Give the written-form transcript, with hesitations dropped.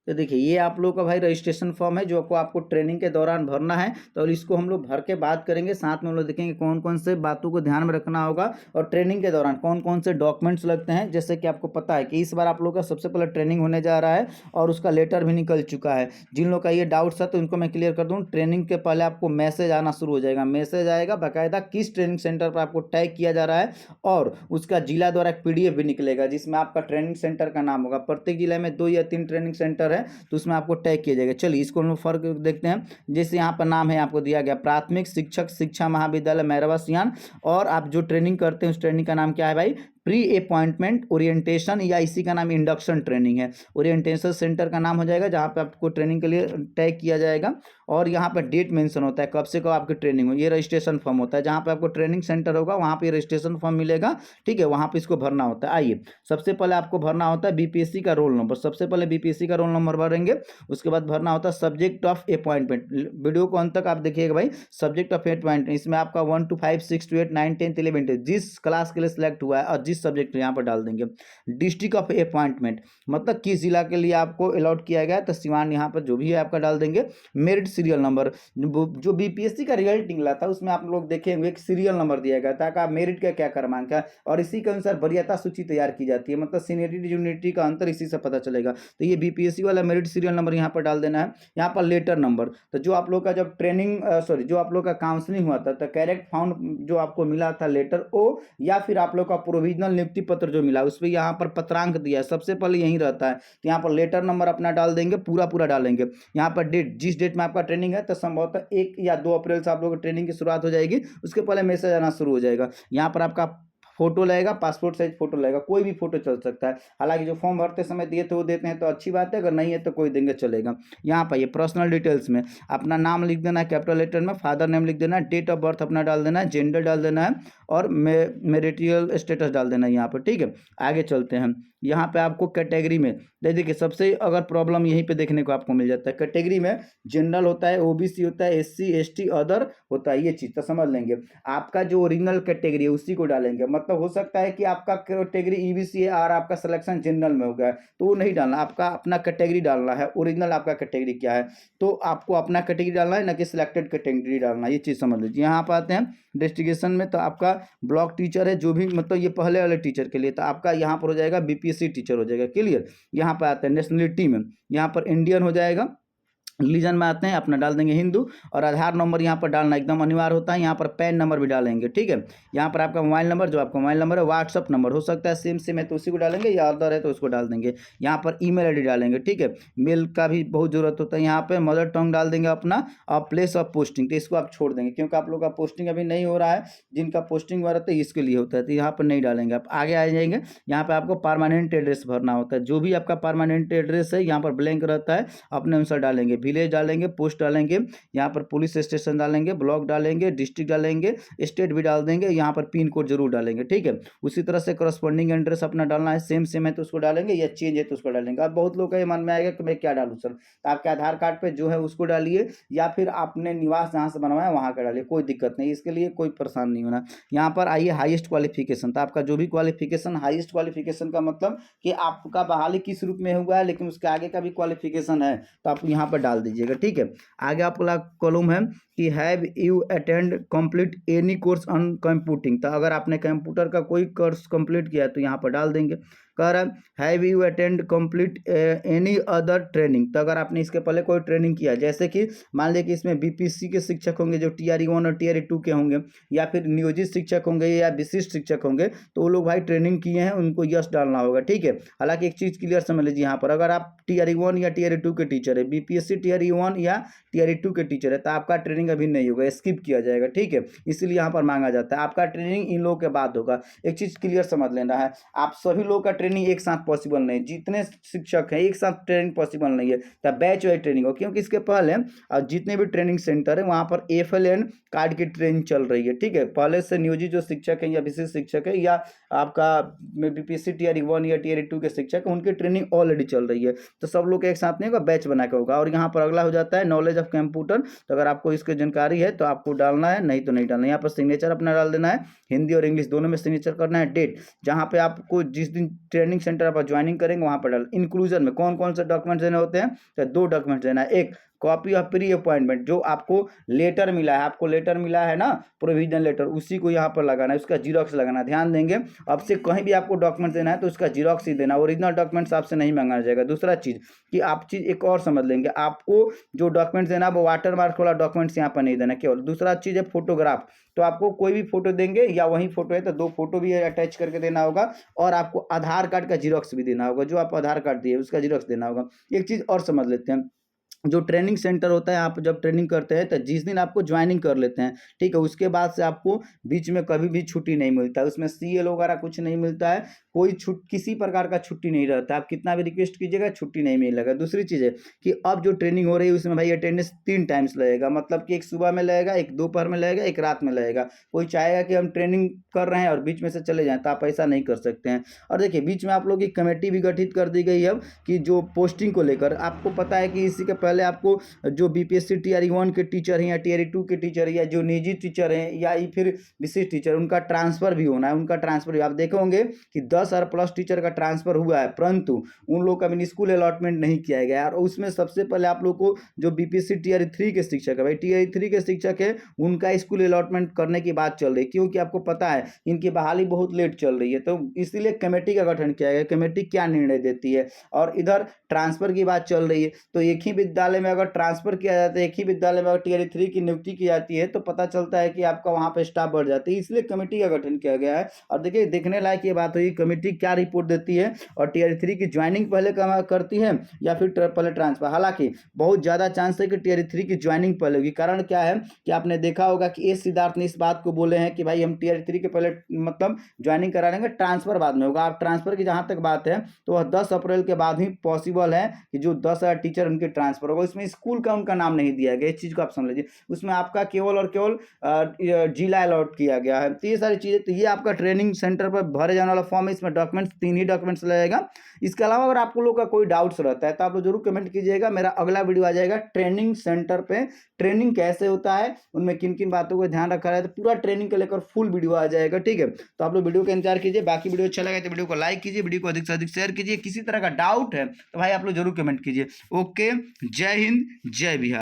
तो देखिए ये आप लोग का भाई रजिस्ट्रेशन फॉर्म है जो आपको ट्रेनिंग के दौरान भरना है। तो इसको हम लोग भर के बात करेंगे, साथ में हम लोग देखेंगे कौन कौन से बातों को ध्यान में रखना होगा और ट्रेनिंग के दौरान कौन कौन से डॉक्यूमेंट्स लगते हैं। जैसे कि आपको पता है कि इस बार आप लोग का सबसे पहले ट्रेनिंग होने जा रहा है और उसका लेटर भी निकल चुका है। जिन लोग का ये डाउट्स है तो उनको मैं क्लियर कर दूँ, ट्रेनिंग के पहले आपको मैसेज आना शुरू हो जाएगा। मैसेज आएगा बाकायदा किस ट्रेनिंग सेंटर पर आपको टैग किया जा रहा है और उसका जिला द्वारा एक PDF भी निकलेगा जिसमें आपका ट्रेनिंग सेंटर का नाम होगा। प्रत्येक जिले में 2 या 3 ट्रेनिंग सेंटर है तो उसमें आपको टैग किया जाएगा। चलिए इसको हम लोग फर्क देखते हैं। जैसे यहाँ पर नाम है आपको दिया गया प्राथमिक शिक्षक शिक्षा महाविद्यालय मैरवा सियान, और आप जो ट्रेनिंग करते हैं उस ट्रेनिंग का नाम क्या है भाई, प्री अपॉइंटमेंट ओरिएंटेशन, या इसी का नाम इंडक्शन ट्रेनिंग है। ओरिएंटेशन सेंटर का नाम हो जाएगा जहाँ पे आपको ट्रेनिंग के लिए टैग किया जाएगा और यहाँ पर डेट मेंशन होता है कब से कब आपकी ट्रेनिंग हो। ये रजिस्ट्रेशन फॉर्म होता है, जहाँ पे आपको ट्रेनिंग सेंटर होगा वहाँ पे रजिस्ट्रेशन फॉर्म मिलेगा, ठीक है, वहाँ पे इसको भरना होता है। आइए सबसे पहले आपको भरना होता है BPSC का रोल नंबर। सबसे पहले BPSC का रोल नंबर भरेंगे, उसके बाद भरना होता है सब्जेक्ट ऑफ अपॉइंटमेंट। वीडियो को अंत तक आप देखिएगा भाई। सब्जेक्ट ऑफ अपॉइंटमेंट इसमें आपका 1 to 5 6 to 8 9 10 11 जिस क्लास के लिए सिलेक्ट हुआ है और जिस सब्जेक्ट यहाँ पर डाल देंगे। डिस्ट्रिक्ट ऑफ अपॉइंटमेंट मतलब किस जिला के लिए आपको अलॉट किया गया है, तो सिवान यहाँ पर जो भी है आपका डाल देंगे। मेरिट सीरियल नंबर, जो BPSC का रिजल्ट निकला था उसमें आप लोग देखेंगे एक सीरियल नंबर दिया गया था कि मेरिट का क्या क्रमांक है और इसी के अनुसार वरीयता सूची तैयार की जाती है। मतलब सीनियरिटी जूनियरिटी का अंतर इसी से पता चलेगा। तो ये BPSC वाला मेरिट सीरियल नंबर यहाँ पर डाल देना है। यहाँ पर लेटर नंबर, तो जो आप लोग का जब ट्रेनिंग जो आप लोग का काउंसलिंग हुआ था तो करेक्ट फाउंड जो आपको मिला था लेटर O, या फिर आप लोग का प्रोविजनल नियुक्ति पत्र जो मिला उस पर यहाँ पर पत्रांक दिया है, सबसे पहले यही रहता है। तो यहाँ पर लेटर नंबर अपना डाल देंगे, पूरा डालेंगे। यहाँ पर डेट, जिस डेट में आपका ट्रेनिंग है तो संभवतः 1 या 2 अप्रैल से आप लोग की ट्रेनिंग की शुरुआत हो जाएगी, उसके पहले मैसेज आना शुरू हो जाएगा। यहाँ पर आपका फोटो लगेगा, पासपोर्ट साइज फोटो लगेगा, कोई भी फोटो चल सकता है। हालांकि जो फॉर्म भरते समय दिए थे वो देते हैं तो अच्छी बात है, अगर नहीं है तो कोई देंगे चलेगा। यहाँ पर ये पर्सनल डिटेल्स में अपना नाम लिख देना है कैपिटल लेटर में, फादर नेम लिख देना है, डेट ऑफ बर्थ अपना डाल देना है, जेंडर डाल देना है और मैरिटल स्टेटस डाल देना है यहाँ पर, ठीक है। आगे चलते हैं। यहाँ पे आपको कैटेगरी में देखिए सबसे अगर प्रॉब्लम यहीं पे देखने को आपको मिल जाता है। कैटेगरी में जनरल होता है, OBC होता है, SC ST अदर होता है। ये चीज़ तो समझ लेंगे। आपका जो ओरिजिनल कैटेगरी है उसी को डालेंगे। मतलब हो सकता है कि आपका कैटेगरी EBC है और आपका सिलेक्शन जनरल में हो गया है तो वो नहीं डालना, आपका अपना कैटेगरी डालना है। ओरिजिनल आपका कैटेगरी क्या है तो आपको अपना कैटेगरी डालना है, ना कि सिलेक्टेड कैटेगरी डालना है। ये चीज़ समझ लीजिए। यहाँ पर आते हैं डिस्ट्रिक्शन में, तो आपका ब्लॉक टीचर है जो भी, मतलब ये पहले वाले टीचर के लिए, तो आपका यहाँ पर हो जाएगा BPSC टीचर हो जाएगा। क्लियर। यहाँ पर आते हैं नेशनलिटी में, यहाँ पर इंडियन हो जाएगा। रिलीजन में आते हैं अपना डाल देंगे हिंदू, और आधार नंबर यहाँ पर डालना एकदम अनिवार्य होता है। यहाँ पर पैन नंबर भी डालेंगे, ठीक है। यहाँ पर आपका मोबाइल नंबर, जो आपका मोबाइल नंबर है, व्हाट्सअप नंबर हो सकता है सेम है तो उसी को डालेंगे, या अदर है तो उसको डाल देंगे। यहाँ पर ईमेल आईडी डालेंगे, ठीक है। मेल का भी बहुत जरूरत होता है। यहाँ पर मदर टंग डाल देंगे अपना, और प्लेस ऑफ पोस्टिंग तो इसको आप छोड़ देंगे क्योंकि आप लोग का पोस्टिंग अभी नहीं हो रहा है। जिनका पोस्टिंग हुआ रहता है इसके लिए होता है, तो यहाँ पर नहीं डालेंगे। आप आगे आ जाएंगे। यहाँ पर आपको परमानेंट एड्रेस भरना होता है। जो भी आपका परमानेंट एड्रेस है यहाँ पर ब्लैंक रहता है, अपने अनुसार डालेंगे। विलेज डालेंगे, पोस्ट डालेंगे, यहाँ पर पुलिस स्टेशन डालेंगे, ब्लॉक डालेंगे, डिस्ट्रिक्ट डालेंगे, स्टेट भी डाल देंगे। यहाँ पर पिन कोड जरूर डालेंगे, ठीक है। उसी तरह से करस्पॉन्डिंग एड्रेस अपना डालना है। सेम है तो उसको डालेंगे, या चेंज है तो उसको डालेंगे। अब बहुत लोग का ये मन में आएगा कि मैं क्या डालूं सर, तो आपके आधार कार्ड पे जो है उसको डालिए, या फिर आपने निवास जहाँ से बनवाया वहाँ का डालिए, कोई दिक्कत नहीं, इसके लिए कोई परेशान नहीं होना। यहाँ पर आइए हाईएस्ट क्वालिफिकेशन, तो आपका जो भी क्वालिफिकेशन, हाईएस्ट क्वालिफिकेशन का मतलब कि आपका बहाली किस रूप में हुआ है लेकिन उसके आगे का भी क्वालिफिकेशन है तो आप यहाँ पर डाल दीजिएगा, ठीक है। आगे आपका कॉलम है कि have you attend complete any course on computing, तो अगर आपने कंप्यूटर का कोई कोर्स कंप्लीट किया है तो यहाँ पर डाल देंगे। कह रहा है have you attend complete any other training, तो अगर आपने इसके पहले कोई ट्रेनिंग किया, जैसे कि मान लिया कि इसमें BPSC के शिक्षक होंगे जो TRE 1 और TRE 2 के होंगे, या फिर नियोजित शिक्षक होंगे या विशिष्ट शिक्षक होंगे, तो वो लोग भाई ट्रेनिंग किए हैं उनको यस डालना होगा, ठीक है। हालांकि एक चीज़ क्लियर समझ लीजिए, यहाँ पर अगर आप TRE 1 या TRE 2 के टीचर है, BPSC TRE 1 या TRE 2 के टीचर है, तो आपका ट्रेनिंग अभी नहीं होगा, स्किप किया जाएगा, ठीक है। इसलिए यहाँ पर मांगा जाता है आपका ट्रेनिंग इन लोगों के बाद होगा। एक चीज़ क्लियर समझ लेना है, आप सभी लोगों का ट्रेनिंग एक साथ पॉसिबल नहीं, जितने शिक्षक हैं एक साथ ट्रेनिंग पॉसिबल नहीं है, तो बैच वाइज ट्रेनिंग हो, क्योंकि इसके पहले जितने भी ट्रेनिंग सेंटर है वहाँ पर FLN कार्ड की ट्रेनिंग चल रही है, ठीक है। पहले से नियोजित जो शिक्षक हैं या विशेष शिक्षक है या आपका BPSC TRE 1 या TRE 2 के शिक्षक हैं उनकी ट्रेनिंग ऑलरेडी चल रही है, तो सब लोग एक साथ नहीं होगा, बैच बना के होगा। और यहाँ पर अगला हो जाता है नॉलेज ऑफ कंप्यूटर, तो अगर आपको इसकी जानकारी है तो आपको डालना है, नहीं तो नहीं डालना। यहाँ पर सिग्नेचर अपना डाल देना है, हिंदी और इंग्लिश दोनों में सिग्नेचर करना है। डेट, जहाँ पे आपको जिस दिन ट्रेनिंग सेंटर पर ज्वाइनिंग करेंगे वहाँ पर डाल। इंक्लूजन में कौन कौन से डॉक्यूमेंट्स देने होते हैं, तो 2 डॉक्यूमेंट्स देना है। एक कॉपी ऑफ प्री अपॉइंटमेंट, जो आपको लेटर मिला है, आपको लेटर मिला है ना प्रोविजनल लेटर, उसी को यहाँ पर लगाना है, उसका जीरोक्स लगाना। ध्यान देंगे अब से कहीं भी आपको डॉक्यूमेंट देना है तो उसका जीरोक्स ही देना, ओरिजिनल डॉक्यूमेंट्स आपसे नहीं मांगा जाएगा। दूसरा चीज़ कि आप चीज़ एक और समझ लेंगे, आपको जो डॉक्यूमेंट्स देना वो वाटर मार्क वाला डॉक्यूमेंट्स यहाँ पर नहीं देना केवल। दूसरा चीज़ है फोटोग्राफ, तो आपको कोई भी फोटो देंगे या वही फोटो है तो 2 फोटो भी अटैच करके देना होगा, और आपको आधार कार्ड का जीरोक्स भी देना होगा, जो आप आधार कार्ड दिए उसका जीरोक्स देना होगा। एक चीज़ और समझ लेते हैं, जो ट्रेनिंग सेंटर होता है, आप जब ट्रेनिंग करते हैं तो जिस दिन आपको ज्वाइनिंग कर लेते हैं, ठीक है, उसके बाद से आपको बीच में कभी भी छुट्टी नहीं मिलता है, उसमें सीएल वगैरह कुछ नहीं मिलता है, कोई किसी प्रकार का छुट्टी नहीं रहता है। आप कितना भी रिक्वेस्ट कीजिएगा छुट्टी नहीं मिलेगा। दूसरी चीज़ है कि अब जो ट्रेनिंग हो रही है उसमें भाई अटेंडेंस 3 टाइम्स लगेगा, मतलब कि एक सुबह में लगेगा, एक दोपहर में लगेगा, एक रात में लगेगा। कोई चाहेगा कि हम ट्रेनिंग कर रहे हैं और बीच में से चले जाएं, तो आप ऐसा नहीं कर सकते हैं। और देखिए बीच में आप लोग की कमेटी भी गठित कर दी गई है कि जो पोस्टिंग को लेकर, आपको पता है कि इसी के पहले आपको जो बीपीएससी टीआरई 1 के टीचर हैं या टीआरई 2 के टीचर या जो निजी टीचर हैं या फिर विशिष्ट टीचर, उनका ट्रांसफ़र भी होना है। उनका ट्रांसफ़र भी आप देखे होंगे कि 10,000 प्लस टीचर का ट्रांसफ़र हुआ है, परंतु उन लोगों का मिनिस्कूल अलॉटमेंट नहीं किया गया। और उसमें सबसे पहले आप लोग को जो बीपीएससी टीआरई 3 के शिक्षक है, भाई टीआरई 3 के शिक्षक है, उनका स्कूल अलॉटमेंट करने की बात चल रही है, क्योंकि आपको पता है इनकी बहाली बहुत लेट चल रही है, तो इसीलिए कमेटी का गठन किया गया। कमेटी क्या निर्णय देती है, और इधर ट्रांसफ़र की बात चल रही है, तो एक ही विद्यालय में अगर ट्रांसफ़र किया जाता है, एक ही विद्यालय में अगर टीआरई 3 की नियुक्ति की जाती है, तो पता चलता है कि आपका वहाँ पे स्टाफ बढ़ जाती है, इसलिए कमेटी का गठन किया गया है। और देखिए देखने लायक ये बात हुई, कमेटी क्या रिपोर्ट देती है और टीआरई 3 की ज्वाइनिंग पहले करती है या फिर पहले ट्रांसफ़र। हालांकि बहुत ज़्यादा चांस है कि टीआरई 3 की ज्वाइनिंग पहले होगी। कारण क्या है कि आपने देखा होगा कि ए सिद्धार्थ ने इस बात को बोले हैं कि भाई हम टीआरई 3 के पहले मतलब ज्वाइनिंग करा लेंगे, ट्रांसफ़र बाद में होगा। आप ट्रांसफ़र की जहाँ तक बात है तो वह 10 अप्रैल के बाद ही पॉसिबल है कि जो 10,000 टीचर उनके ट्रांसफ़र होगा। इसमें स्कूल का उनका नाम नहीं दिया गया, इस चीज़ को आप समझ लीजिए। उसमें आपका केवल और केवल जिला अलॉट किया गया है। तो ये सारी चीज़ें, तो ये आपका ट्रेनिंग सेंटर पर भरे जाने वाला फॉर्म है। इसमें डॉक्यूमेंट्स 3 ही डॉक्यूमेंट्स लगेगा। इसके अलावा अगर आप लोग का कोई डाउट्स रहता है तो आप लोग जरूर कमेंट कीजिएगा। मेरा अगला वीडियो आ जाएगा ट्रेनिंग सेंटर पे, ट्रेनिंग कैसे होता है, उनमें किन किन बातों को ध्यान रखा है, तो पूरा ट्रेनिंग को लेकर फुल वीडियो आ जाएगा, ठीक है। तो आप लोग वीडियो का इंतजार कीजिए। बाकी वीडियो अच्छा लगा तो वीडियो को लाइक कीजिए, वीडियो को अधिक से अधिक शेयर कीजिए। किसी तरह का डाउट है तो भाई आप लोग जरूर कमेंट कीजिए। ओके, जय हिंद, जय बिहार।